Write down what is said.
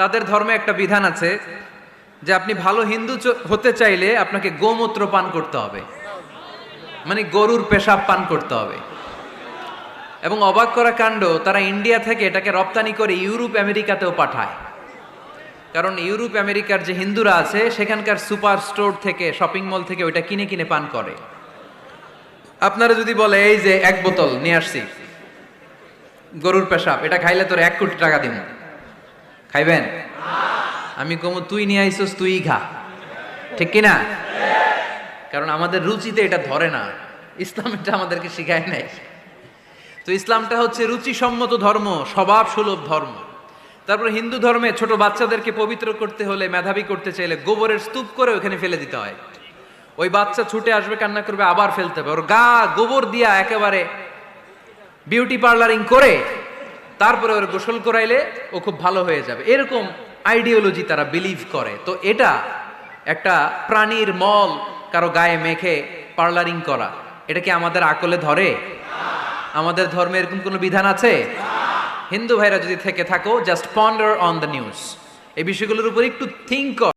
তাদের ধর্মে একটা বিধান আছে যে আপনি ভালো হিন্দু হতে চাইলে আপনাকে গোমূত্র পান করতে হবে, মানে গরুর পেশাব পান করতে হবে। এবং অবাক করা কাণ্ড, তারা ইন্ডিয়া থেকে এটাকে রপ্তানি করে ইউরোপ আমেরিকাতেও পাঠায়। কারণ ইউরোপ আমেরিকার যে হিন্দুরা আছে সেখানকার সুপার স্টোর থেকে, শপিং মল থেকে ওইটা কিনে কিনে পান করে। আপনারা যদি বলে এই যে এক বোতল নিয়ে আসছি গরুর পেশাব, এটা খাইলে তোর 1 কোটি টাকা দিব, খাইবেন? আমি কমু তুই নিয়ে আইসোস, তুই খা, ঠিক কিনা? কারণ আমাদের রুচিতে এটা ধরে না, ইসলাম এটা আমাদেরকে শিখায় নাই। তো ইসলামটা হচ্ছে রুচিসম্মত ধর্ম, স্বভাব সুলভ ধর্ম। তারপর হিন্দু ধর্মে ছোট বাচ্চাদেরকে পবিত্র করতে হলে, মেধাবী করতে চাইলে গোবরের স্তূপ করে ওখানে ফেলে দিতে হয়। ওই বাচ্চা ছুটে আসবে, কান্না করবে, আবার ফেলতে হবে। ওর গা গোবর দিয়া একেবারে বিউটি পার্লারিং করে তারপরে ওর গোসল করাইলে ও খুব ভালো হয়ে যাবে, এরকম আইডিওলজি তারা বিলিভ করে। তো এটা একটা প্রাণীর মল কারো গায়ে মেখে পার্লারিং করা, এটা কি আমাদের আকলে ধরে? আমাদের ধর্মে এরকম কোনো বিধান আছে? হিন্দু ভাইরা যদি থেকে থাকো, just ponder on the news, এই বিষয়গুলোর উপর একটু থিঙ্ক